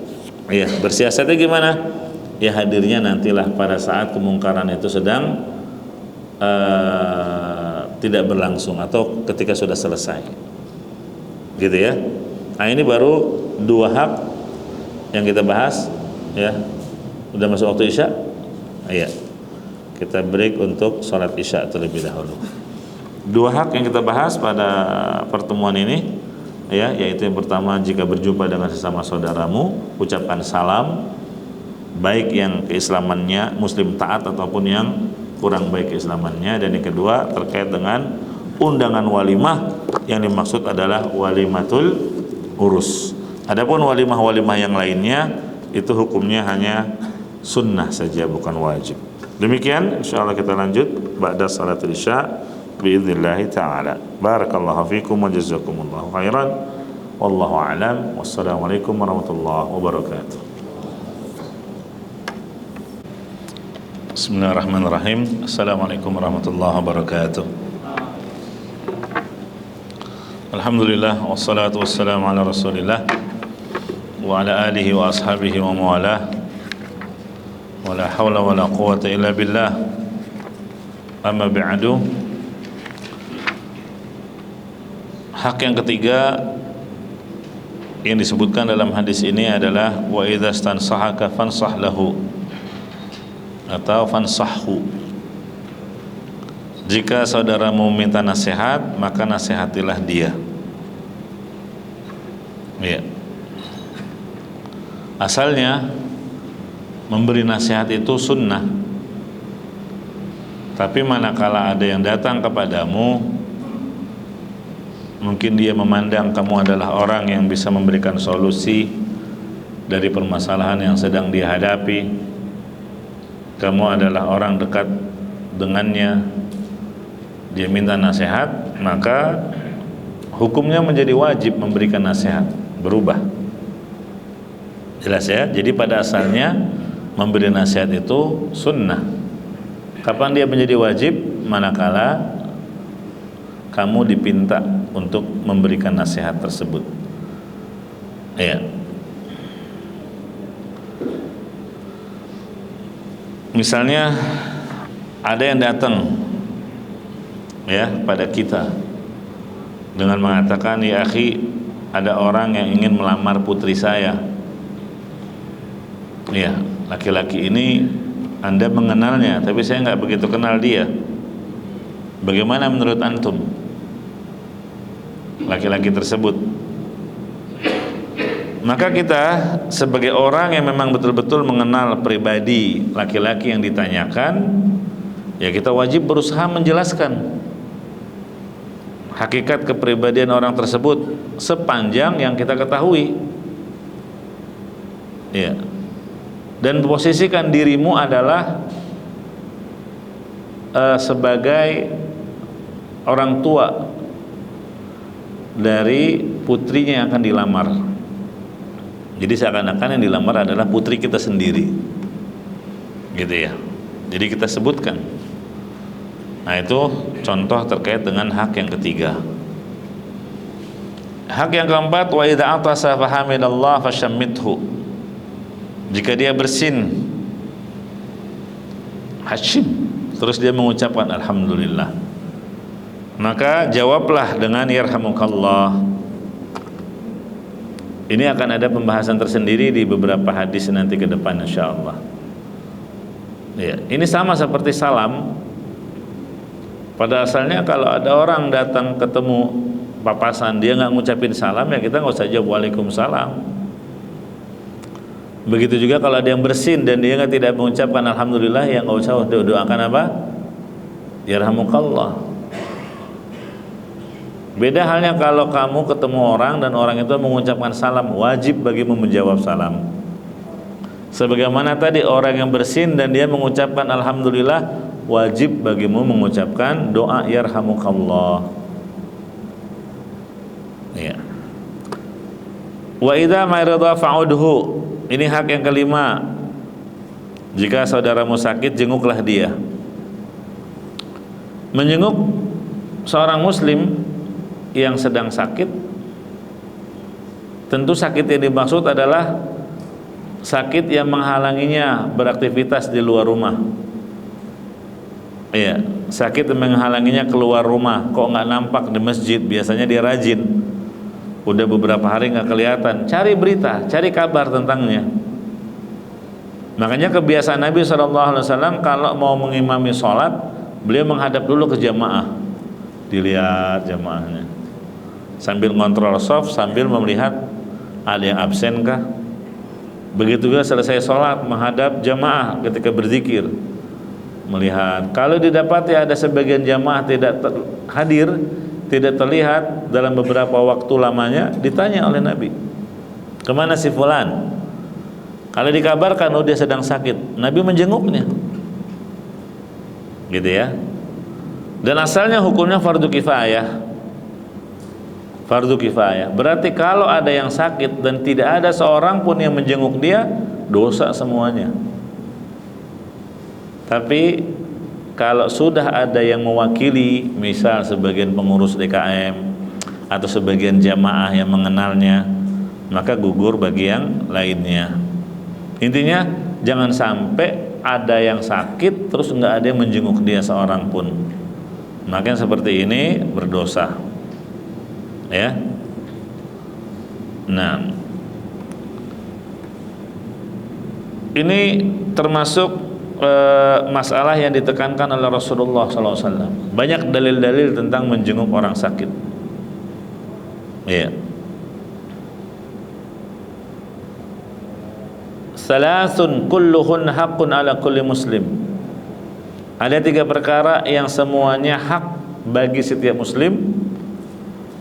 ya. Bersiasatnya gimana? Ya, hadirnya nantilah pada saat kemungkaran itu sedang tidak berlangsung atau ketika sudah selesai, gitu ya. Nah, ini baru 2 hak yang kita bahas, ya. Udah masuk waktu Isya? Iya. Kita break untuk sholat Isya terlebih dahulu. 2 hak yang kita bahas pada pertemuan ini, ya, yaitu yang pertama, jika berjumpa dengan sesama saudaramu, ucapkan salam, baik yang keislamannya muslim taat ataupun yang kurang baik keislamannya. Dan yang kedua, terkait dengan undangan walimah, yang dimaksud adalah walimatul urus. Adapun walimah-walimah yang lainnya itu hukumnya hanya sunnah saja, bukan wajib. Demikian, insyaallah kita lanjut ba'da salatul isya biiznillah taala. Barakallahu fikum wa jazakumullahu khairan. Wallahu a'lam. Wassalamualaikum warahmatullahi wabarakatuh. Bismillahirrahmanirrahim. Assalamualaikum warahmatullahi wabarakatuh. Alhamdulillah, wassalatu wassalamu ala rasulillah wa ala alihi wa ashabihi wa mawalah. Wa la hawla wa la quwata illa billah. Amma ba'du. Hak yang ketiga yang disebutkan dalam hadis ini adalah wa idza stansahaka fansah lahu atau fansahhu. Jika saudaramu minta nasihat, maka nasihatilah dia. Ya. Asalnya memberi nasihat itu sunnah. Tapi manakala ada yang datang kepadamu, mungkin dia memandang kamu adalah orang yang bisa memberikan solusi dari permasalahan yang sedang dia hadapi. Kamu adalah orang dekat dengannya, dia minta nasihat, maka hukumnya menjadi wajib memberikan nasihat, berubah. Jelas ya? Jadi pada asalnya memberi nasihat itu sunnah. Kapan dia menjadi wajib? Manakala kamu dipinta untuk memberikan nasihat tersebut. Ya. Misalnya ada yang datang ya pada kita dengan mengatakan, ya akhi, ada orang yang ingin melamar putri saya. Ya, laki-laki ini Anda mengenalnya, tapi saya nggak begitu kenal dia. Bagaimana menurut antum laki-laki tersebut? Maka kita sebagai orang yang memang betul-betul mengenal pribadi laki-laki yang ditanyakan, ya kita wajib berusaha menjelaskan hakikat kepribadian orang tersebut sepanjang yang kita ketahui. Ya. Dan posisikan dirimu adalah sebagai orang tua dari putrinya yang akan dilamar. Jadi seakan-akan yang dilamar adalah putri kita sendiri, gitu ya. Jadi kita sebutkan. Nah itu contoh terkait dengan hak yang ketiga. Hak yang keempat, wa idza atasa fahamidallah fashammithu. Jika dia bersin, hashim, terus dia mengucapkan alhamdulillah, maka jawablah dengan yarhamukallah. Ini akan ada pembahasan tersendiri di beberapa hadis nanti ke depan insyaallah. Ya, ini sama seperti salam. Pada asalnya kalau ada orang datang ketemu papasan, dia nggak ngucapin salam, ya kita nggak usah jawab waalaikumsalam. Begitu juga kalau ada yang bersin dan dia tidak mengucapkan alhamdulillah, ya nggak usah doakan apa? Yarhamukallah. Beda halnya kalau kamu ketemu orang dan orang itu mengucapkan salam, wajib bagimu menjawab salam. Sebagaimana tadi orang yang bersin dan dia mengucapkan alhamdulillah, wajib bagimu mengucapkan doa yarhamukallah. Ya. Wa idza marida fa'udhu. Ini hak yang kelima. Jika saudaramu sakit, jenguklah dia. Menjenguk seorang muslim yang sedang sakit, tentu sakit yang dimaksud adalah sakit yang menghalanginya beraktivitas di luar rumah. Iya, sakit yang menghalanginya keluar rumah. Kok nggak nampak di masjid? Biasanya dia rajin. Udah beberapa hari nggak kelihatan. Cari berita, cari kabar tentangnya. Makanya kebiasaan Nabi SAW kalau mau mengimami sholat, beliau menghadap dulu ke jamaah, dilihat jamaahnya, sambil ngontrol shaf, sambil melihat ada yang absen kah. Begitu juga selesai sholat, menghadap jamaah ketika berzikir, melihat. Kalau didapati ada sebagian jamaah tidak hadir, tidak terlihat dalam beberapa waktu lamanya, ditanya oleh Nabi, kemana si fulan? Kalau dikabarkan dia sedang sakit, Nabi menjenguknya, gitu ya. Dan asalnya hukumnya fardu kifayah. Fardu kifayah berarti kalau ada yang sakit dan tidak ada seorang pun yang menjenguk dia, dosa semuanya. Tapi kalau sudah ada yang mewakili, misal sebagian pengurus DKM atau sebagian jamaah yang mengenalnya, maka gugur bagi yang lainnya. Intinya jangan sampai ada yang sakit terus nggak ada yang menjenguk dia seorang pun. Maka yang seperti ini berdosa, ya. Nah, ini termasuk masalah yang ditekankan oleh Rasulullah SAW. Banyak dalil-dalil tentang menjenguk orang sakit. Ya. Salasun kulluhun haqqun ala kulli muslim. Ada 3 perkara yang semuanya hak bagi setiap muslim.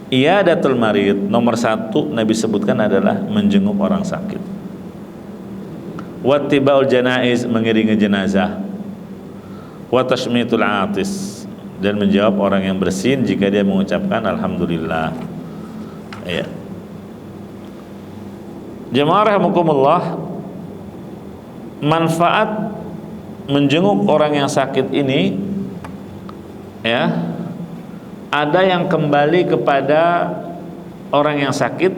Iyadatul marid, nomor 1 Nabi sebutkan adalah menjenguk orang sakit. Wattibaul janaiz, mengiringi jenazah. Wa tashmitul atis, dan menjawab orang yang bersin jika dia mengucapkan alhamdulillah. Ya. Jemaah rahimakumullah, manfaat menjenguk orang yang sakit ini, ya, ada yang kembali kepada orang yang sakit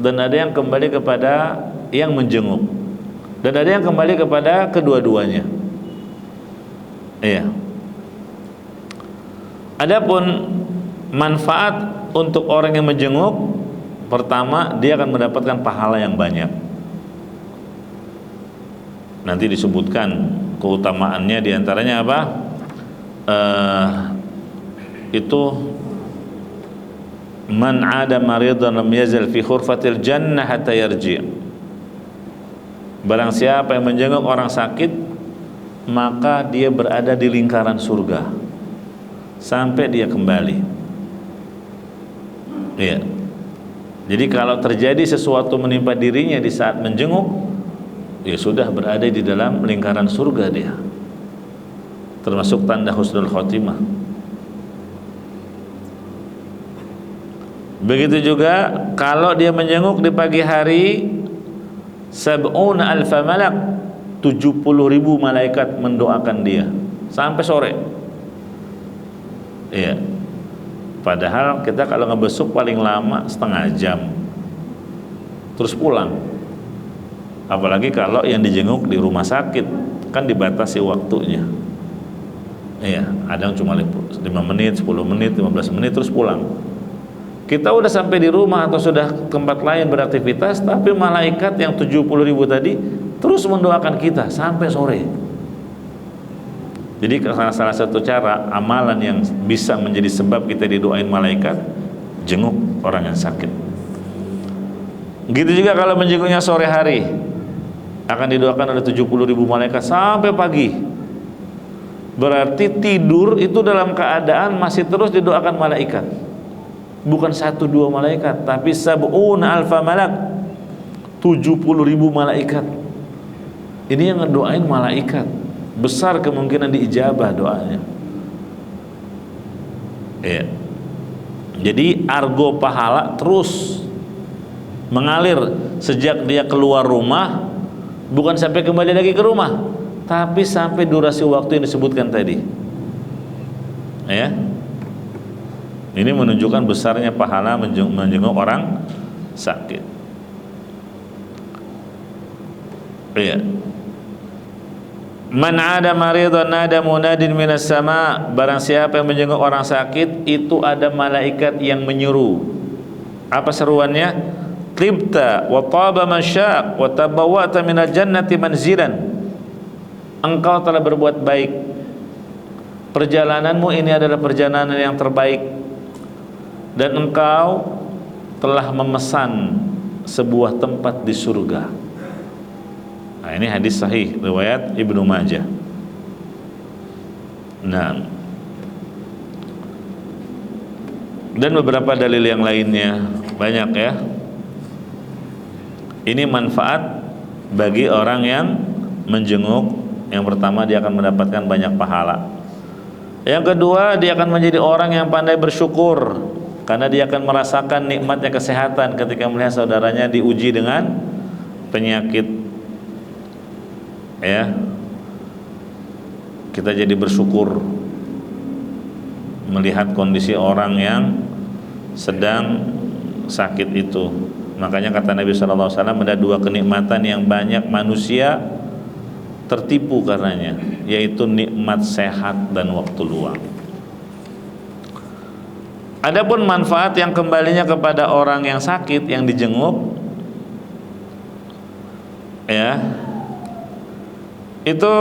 dan ada yang kembali kepada yang menjenguk, dan ada yang kembali kepada kedua-duanya. Iya. Adapun manfaat untuk orang yang menjenguk, pertama dia akan mendapatkan pahala yang banyak. Nanti disebutkan keutamaannya, diantaranya apa? Itu man 'ada maridan lam yazal fi khurfatil jannah hatta yarji'. Barang siapa yang menjenguk orang sakit, maka dia berada di lingkaran surga sampai dia kembali. Iya. Jadi kalau terjadi sesuatu menimpa dirinya di saat menjenguk, dia sudah berada di dalam lingkaran surga dia. Termasuk tanda husnul khotimah. Begitu juga kalau dia menjenguk di pagi hari, sab'una alfa malak, 70.000 malaikat mendoakan dia sampai sore. Iya. Padahal kita kalau ngebesuk paling lama setengah jam terus pulang. Apalagi kalau yang dijenguk di rumah sakit, kan dibatasi waktunya. Iya, ada yang cuma 5 menit, 10 menit, 15 menit terus pulang. Kita udah sampai di rumah atau sudah tempat lain beraktivitas, tapi malaikat yang 70.000 tadi terus mendoakan kita sampai sore. Jadi salah satu cara amalan yang bisa menjadi sebab kita didoain malaikat, jenguk orang yang sakit. Gitu juga kalau menjenguknya sore hari, akan didoakan oleh 70.000 malaikat sampai pagi. Berarti tidur itu dalam keadaan masih terus didoakan malaikat. Bukan 1-2 malaikat, tapi sab'una alfa malak, 70.000 malaikat. Ini yang ngedoain malaikat. Besar kemungkinan diijabah doanya. Iya. Jadi argo pahala terus mengalir sejak dia keluar rumah, bukan sampai kembali lagi ke rumah, tapi sampai durasi waktu yang disebutkan tadi. Ya. Ini menunjukkan besarnya pahala menjenguk orang sakit. Iya. Man 'ada maridan nada munadin minas sama, barang siapa yang menjenguk orang sakit, itu ada malaikat yang menyuruh. Apa seruannya? Tibta wa taba masyaq wa tabawwa'ta minal jannati manzilan. Engkau telah berbuat baik. Perjalananmu ini adalah perjalanan yang terbaik, dan engkau telah memesan sebuah tempat di surga. Nah, ini hadis sahih riwayat Ibnu Majah. Nah, dan beberapa dalil yang lainnya banyak ya. Ini manfaat bagi orang yang menjenguk. Yang pertama, dia akan mendapatkan banyak pahala. Yang kedua, dia akan menjadi orang yang pandai bersyukur, karena dia akan merasakan nikmatnya kesehatan ketika melihat saudaranya diuji dengan penyakit. Ya. kita jadi bersyukur melihat kondisi orang yang sedang sakit itu. Makanya kata Nabi SAW, ada dua kenikmatan yang banyak manusia tertipu karenanya, yaitu nikmat sehat dan waktu luang. Adapun manfaat yang kembalinya kepada orang yang sakit, yang dijenguk, ya, itu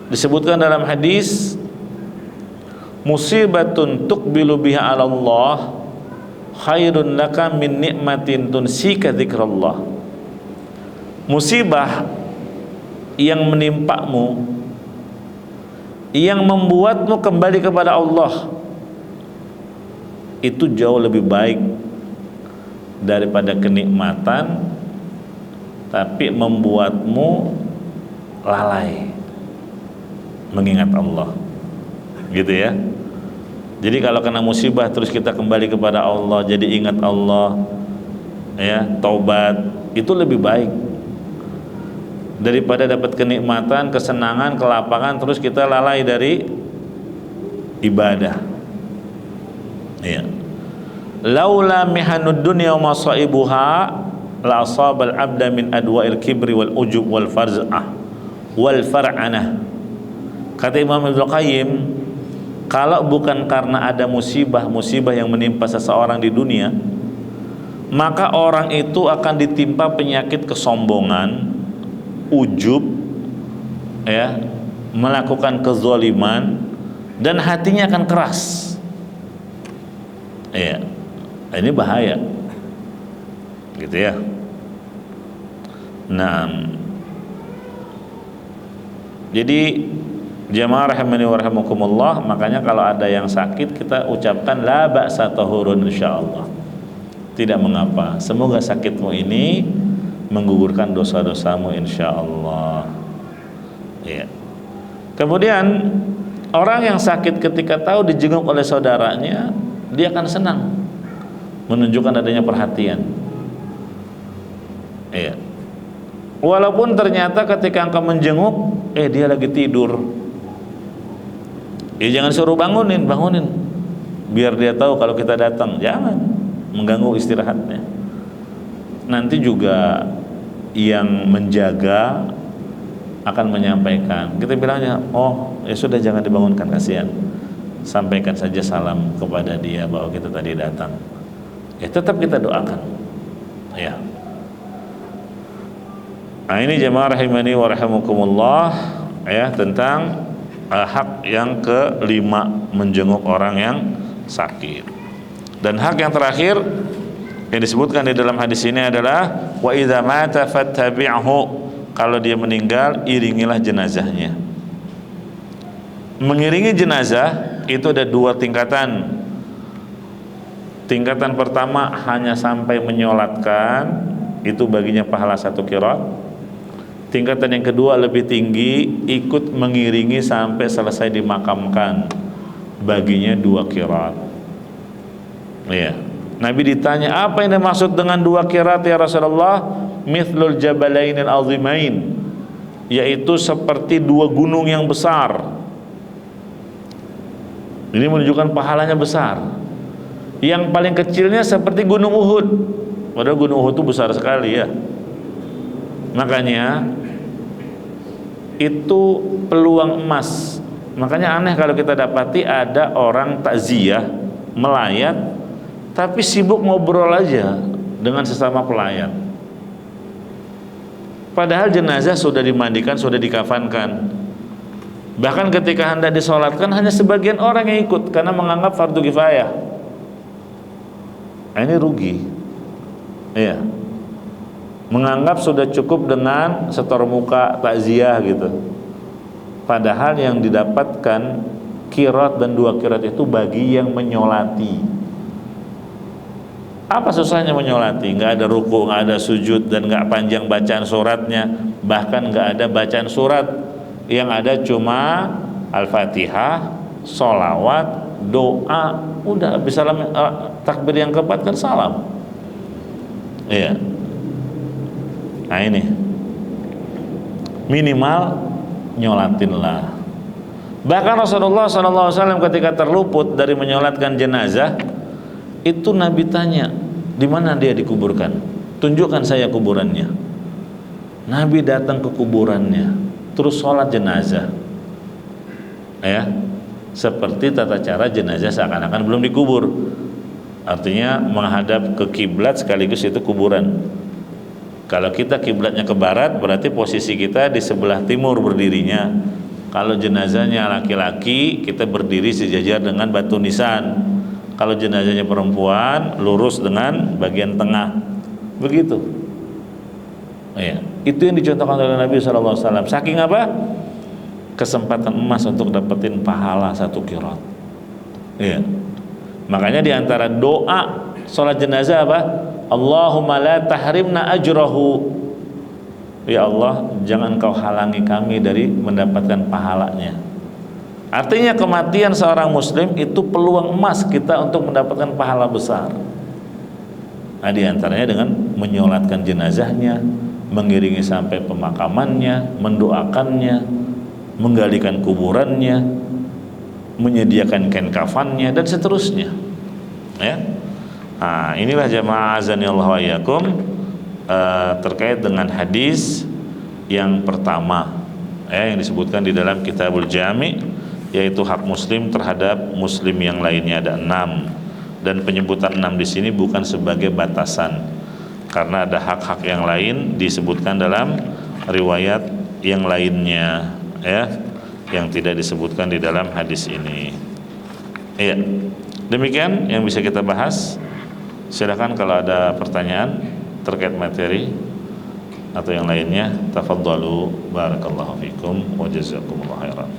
disebutkan dalam hadis, musibatun tuqbilu biha 'ala Allah khairun laka min nikmatin tunsika dzikrallah. Musibah yang menimpamu, yang membuatmu kembali kepada Allah, itu jauh lebih baik daripada kenikmatan tapi membuatmu lalai mengingat Allah, gitu ya. Jadi kalau kena musibah terus kita kembali kepada Allah, jadi ingat Allah, ya, taubat, itu lebih baik daripada dapat kenikmatan, kesenangan, kelapangan terus kita lalai dari ibadah. Ya. Laula mihanud dunya wa masaibuha la asabal abda min adwa'il kibri wal ujub wal farz'ah wal far'anah. Kata Imam Ibnu Qayyim, kalau bukan karena ada musibah-musibah yang menimpa seseorang di dunia, maka orang itu akan ditimpa penyakit kesombongan, ujub, ya, melakukan kezaliman, dan hatinya akan keras. Ya, ini bahaya, gitu ya. Nah, jadi jamaah rahimani wa rahimakumullah, makanya kalau ada yang sakit kita ucapkan la ba'sa tahurun insyaallah. Tidak mengapa, semoga sakitmu ini menggugurkan dosa-dosamu insyaallah. Ya. Kemudian orang yang sakit ketika tahu dijenguk oleh saudaranya, dia akan senang, menunjukkan adanya perhatian. Iya. Walaupun ternyata ketika engkau menjenguk, dia lagi tidur, jangan suruh bangunin, biar dia tahu kalau kita datang. Jangan mengganggu istirahatnya. Nanti juga yang menjaga akan menyampaikan. Kita bilangnya, oh ya sudah, jangan dibangunkan, kasihan. Sampaikan saja salam kepada dia bahwa kita tadi datang. Ya tetap kita doakan. Ya. Nah ini jemaah rahimani wa rahimakumullah, ya, tentang hak yang kelima, menjenguk orang yang sakit. Dan hak yang terakhir yang disebutkan di dalam hadis ini adalah wa idza mata fattabi'hu, kalau dia meninggal iringilah jenazahnya. Mengiringi jenazah itu ada dua tingkatan. Tingkatan pertama hanya sampai menyolatkan, itu baginya pahala 1 qiraat. Tingkatan yang kedua lebih tinggi, ikut mengiringi sampai selesai dimakamkan, baginya 2 qiraat. Ya. Nabi ditanya, apa yang dimaksud dengan 2 qiraat ya Rasulullah? Mithlul jabalainil azimain, yaitu seperti 2 gunung yang besar. Ini menunjukkan pahalanya besar. Yang paling kecilnya seperti gunung Uhud, padahal gunung Uhud itu besar sekali ya. Makanya itu peluang emas. Makanya aneh kalau kita dapati ada orang takziah, melayat, tapi sibuk ngobrol aja dengan sesama pelayat. Padahal jenazah sudah dimandikan, sudah dikafankan. Bahkan ketika hendak disolatkan, hanya sebagian orang yang ikut karena menganggap fardu kifayah. Ini rugi. Iya. Menganggap sudah cukup dengan setor muka takziah gitu. Padahal yang didapatkan qiraat dan 2 qiraat itu bagi yang menyolati. Apa susahnya menyolati? Nggak ada ruku, nggak ada sujud, dan nggak panjang bacaan suratnya. Bahkan nggak ada bacaan surat. Yang ada cuma Al-Fatihah, sholawat, doa, udah habis salam, takbir yang keempat kan salam. Iya. Nah ini minimal nyolatinlah. Bahkan Rasulullah SAW ketika terluput dari menyolatkan jenazah, itu Nabi tanya, di mana dia dikuburkan? Tunjukkan saya kuburannya. Nabi datang ke kuburannya, terus sholat jenazah. Ya, seperti tata cara jenazah seakan-akan belum dikubur. Artinya menghadap ke kiblat sekaligus itu kuburan. Kalau kita kiblatnya ke barat, berarti posisi kita di sebelah timur berdirinya. Kalau jenazahnya laki-laki, kita berdiri sejajar dengan batu nisan. Kalau jenazahnya perempuan, lurus dengan bagian tengah. Begitu. Ya, itu yang dicontohkan oleh Nabi SAW. Saking apa? Kesempatan emas untuk dapetin pahala 1 qiraat. Ya. Makanya diantara doa sholat jenazah apa? Allahumma la tahrimna ajrahu. Ya Allah, jangan kau halangi kami dari mendapatkan pahalanya. Artinya kematian seorang muslim itu peluang emas kita untuk mendapatkan pahala besar. Nah, diantaranya dengan menyolatkan jenazahnya, mengiringi sampai pemakamannya, mendoakannya, menggalikan kuburannya, menyediakan kain kafannya, dan seterusnya. Ya. Nah, inilah jamaah azanillahu wa iyyakum terkait dengan hadis yang pertama, yang disebutkan di dalam Kitabul Jami', yaitu hak muslim terhadap muslim yang lainnya ada 6, dan penyebutan 6 di sini bukan sebagai batasan, karena ada hak-hak yang lain disebutkan dalam riwayat yang lainnya, ya, yang tidak disebutkan di dalam hadis ini. Iya, demikian yang bisa kita bahas. Silakan kalau ada pertanyaan terkait materi atau yang lainnya, tafadhalu, barakallahu fikum wa jazakumullahu khairan.